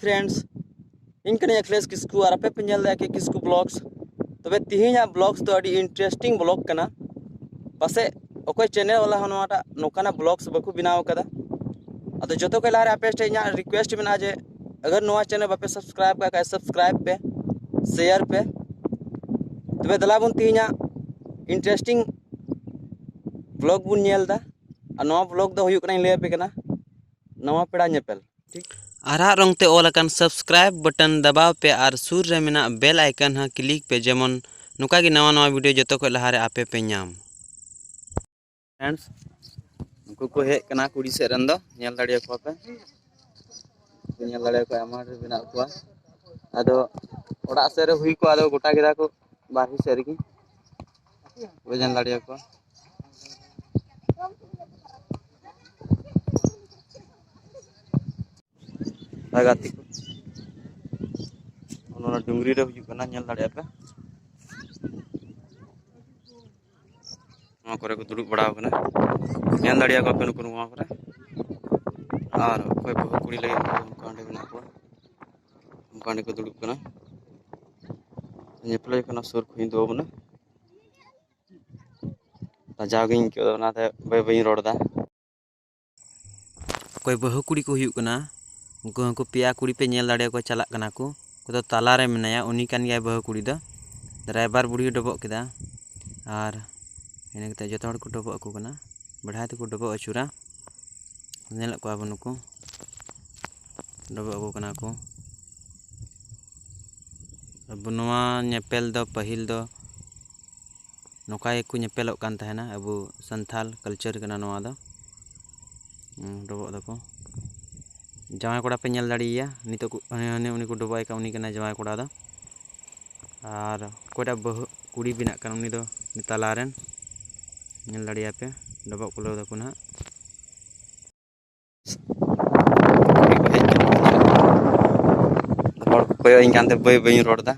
Friends इन कने अखिलेश किस्कू और आपे पे नेल दा के किस्कू ब्लॉग्स तबे तिहिना ब्लॉग्स तो अडी इंटरेस्टिंग ब्लॉग कना पासे ओकोय चैनल वाला हनवाटा नोकाना ब्लॉग्स बकु बनाव कदा अतो जतो के लारे आपे स्टे रिक्वेस्ट मेना जे अगर नोआ चैनल बापे सब्सक्राइब का सब्सक्राइब पे शेयर पे तबे दला बुन तिहिना इंटरेस्टिंग ब्लॉग बुन नेल दा और नोआ ब्लॉग दो हुयु कना ले पे कना नवा पेड़ा नेपेल ठीक आरा रंग ते ऑल अकन सब्सक्राइब बटन दबाव पे और सुर रे मेना बेल आइकन हा क्लिक पे जेमन नुका की नवा नवा वीडियो जतो को लहारे आपे पे नाम फ्रेंड्स उनको को हे कना कुड़ी से रन दो नेल दाड़िया को पे नेल दाड़िया को अमार बिना को आदो ओड़ा से रे हुई को आदो गोटा गिरा को बारही से रगी वजन दाड़िया को लगाती को उन्होंने डुंगरी रे हुई कना नेल दाड़िया पे ᱱᱚᱣᱟ ᱠᱚᱨᱮ ᱠᱚ ᱫᱩᱲᱩᱵ ᱵᱟᱲᱟᱣ ᱠᱟᱱᱟ ᱧᱮᱞ ᱫᱟᱲᱮᱭᱟ ᱠᱚ ᱯᱮ ᱱᱩᱠᱩ ᱱᱚᱣᱟ ᱠᱚᱨᱮ ᱟᱨ ᱚᱠᱚᱭ ᱵᱟᱹᱦᱩ ᱠᱩᱲᱤ ᱞᱟᱹᱜᱤᱫ ᱩᱱᱠᱩ ᱚᱸᱰᱮ ᱢᱮᱱᱟᱜ ᱠᱚᱣᱟ ᱩᱱᱠᱩ ᱚᱸᱰᱮ ᱠᱚ ᱫᱩᱲᱩᱵ ᱠᱟᱱᱟ ᱧᱮᱯᱮᱞ ᱠᱟᱱᱟ ᱥᱩᱨ ᱠᱷᱚᱱ ᱫᱚ ᱵᱚᱱᱟ ᱞᱟᱡᱟᱣ ᱜᱤᱧ ᱟᱹᱭᱠᱟᱹᱣ ᱚᱱᱟᱛᱮ ᱵᱟᱹᱧ ᱨᱚᱲ ᱫᱟ कोई बहु कुड़ी को हुयु कना उनको हको पिया कुड़ी पे नेल दाड़े को चलाक कना को तो ताला रे मेनाया उनी कान गया बहु कुड़ी दो ड्राइवर बुढ़ी डबक केदा और इने कते जतो हड़ को डबक को कना बढ़ाय ते को डबक अचुरा नेल को अब नुको डबक को कना को अब नवा नेपेल दो पहिल दो नोकाय को नेपेलक कान तहना अब संथाल कल्चर कना नवा दो डबक दको जमाय कोड़ा पे नेल दाड़िया नितो उनी को डबक का उनी कना जमाय कोड़ा दो और कोड़ा बहु कुड़ी बिना कन उनी दो तालारेन नेल दाड़िया पे डबक को लो दको ना हड़ को कोय इन कानते बई रोड दा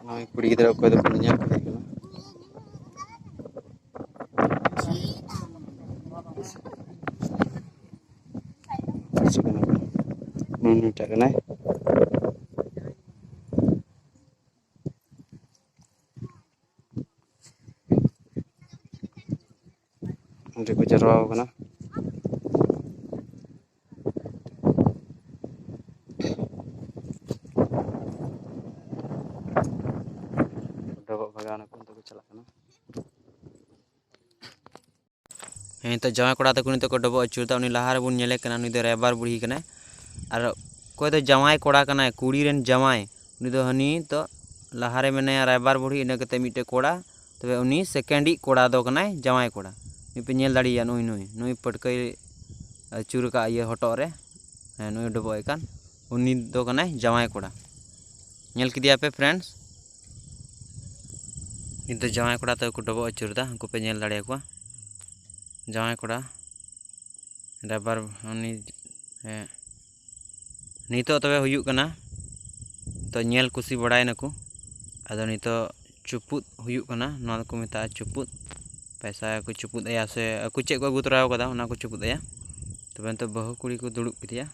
नय कुड़ी गिदरा कोय दो को नेल पे कना टकना उनरे को जरवा कना डबक भगाना को तो चला कना हें तो जमाय कोड़ा तक उनी तो को डबक अचुरता उनी लहार बुन नेले कना उनी दो रेबार बुढ़ी कना और कोई तो जमाय कोड़ा कना कुड़ी रेन जमाय उनी दो हनी तो लहारे मेने रायबार बुढ़ी इना कते मिटे कोड़ा तबे उनी सेकेंडी कोड़ा दो कना जमाय कोड़ा नि पे नेल दाड़िया नुई नुई नुई पटकई अचुर का ये हटो रे नुई डबक कान उनी दो कना जमाय कोड़ा नेल किदिया पे फ्रेंड्स इन तो जमाय कोड़ा तो को डबक अचुरदा उनको पे नेल दाड़िया को जमाय कोड़ा रायबार उनी नितो तबे हुयु कना तो नेल कुसी बड़ाय नको आदो नितो चुपुत हुयु कना नोना को मेता चुपुत पैसा को चुपुत आया से कुचे को गुतराव कदा ओना को चुपुत आया तबे तो बहु कुड़ी को दुड़ुब किदिया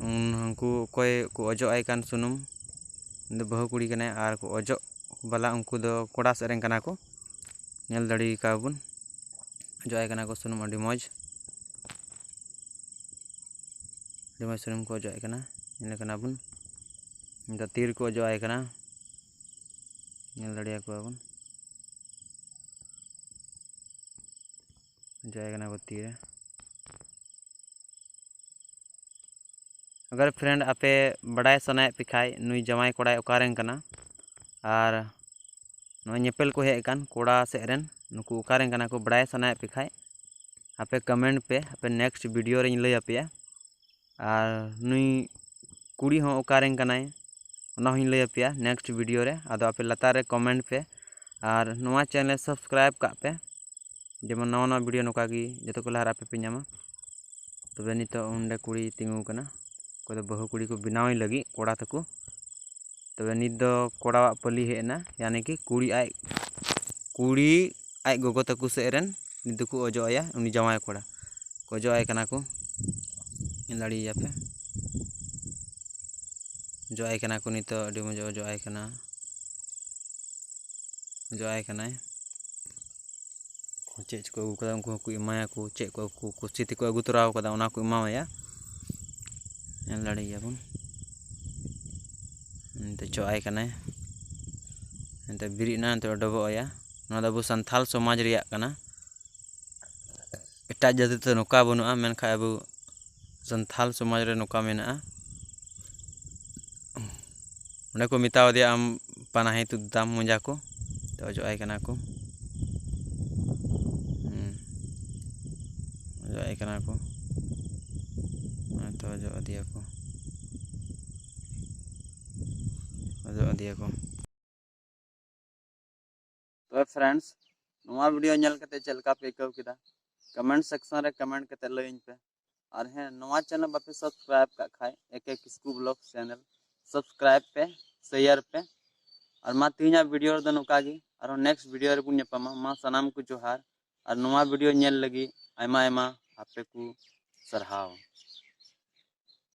उनको कोय को अजो आय कान सुनुम दो बहु कुड़ी कना आर को अजो बाला उनको दो कोड़ा सेरें कना को नेल दाड़ी का बुन अजो आय कना को सुनुम अडी मौज सुनुम को अजो आय कना इन कना बुन इनका तीर को जो आए कना नेल दाड़िया को बुन जो आए कना को तीर अगर फ्रेंड आपे बड़ाय सनाय पे खाय नुई जमाय कोड़ा ओकारेन कना और नो नेपेल को हे कान कोड़ा सेरेन नुकु ओकारेन कना को बड़ाय सनाय पे खाय आपे कमेंट पे आपे नेक्स्ट वीडियो रे लई आपे और नुई कुड़ी हो ओकारेन कनाय ओना हूँ लई पे नेक्स्ट वीडियो रे आदो आपे लतार रे कमेंट पे और नवा चैनल सब्सक्राइब का पे जेमन नवा नवा वीडियो नोका की जतो को लहार आपे पे नामा तबे नितो उंडे कुड़ी तिंगु कना को बहु कुड़ी को बनावे लगी कोड़ा तको तबे नित दो कोड़ा पली हेना यानी कि कुड़ी आय गोगो तको सेरेन नित को अजो आया उनी जमाय कोड़ा को अजो आय कना को लड़ी पे जोआई कना को नितो अडी मजो जोआई कना चेज को अगू कदा उनको इमाया को चे को कुछ को अगू तोराव कदा उना को इमाया लड़ी बन एंते जोआई कना एंते बिरिना एंते डबोया अब संथाल समाज रिया कना एटा जाति तो नौका बनुआ मेनखा अब संथाल समाज रे नौका मेना उन्हें को मिताव दिया आम पनाही तु दाम मुंजा को तो जोआई कना को जोआई कना को तो जो दिया को तो फ्रेंड्स नवा वीडियो नेल कते चलका पे कव किदा कमेंट सेक्शन रे कमेंट कते लइन पे और है नवा चैनल बापे सब्सक्राइब का खाए एक किस्कू ब्लॉग चैनल सब्सक्राइब पे शेयर पे और मा तीना वीडियो द नोकागी और नेक्स्ट वीडियो रे बुन पमा मा सनाम को जोहार और नवा वीडियो नेल लगी आयमा आयमा आपे को सरहाव।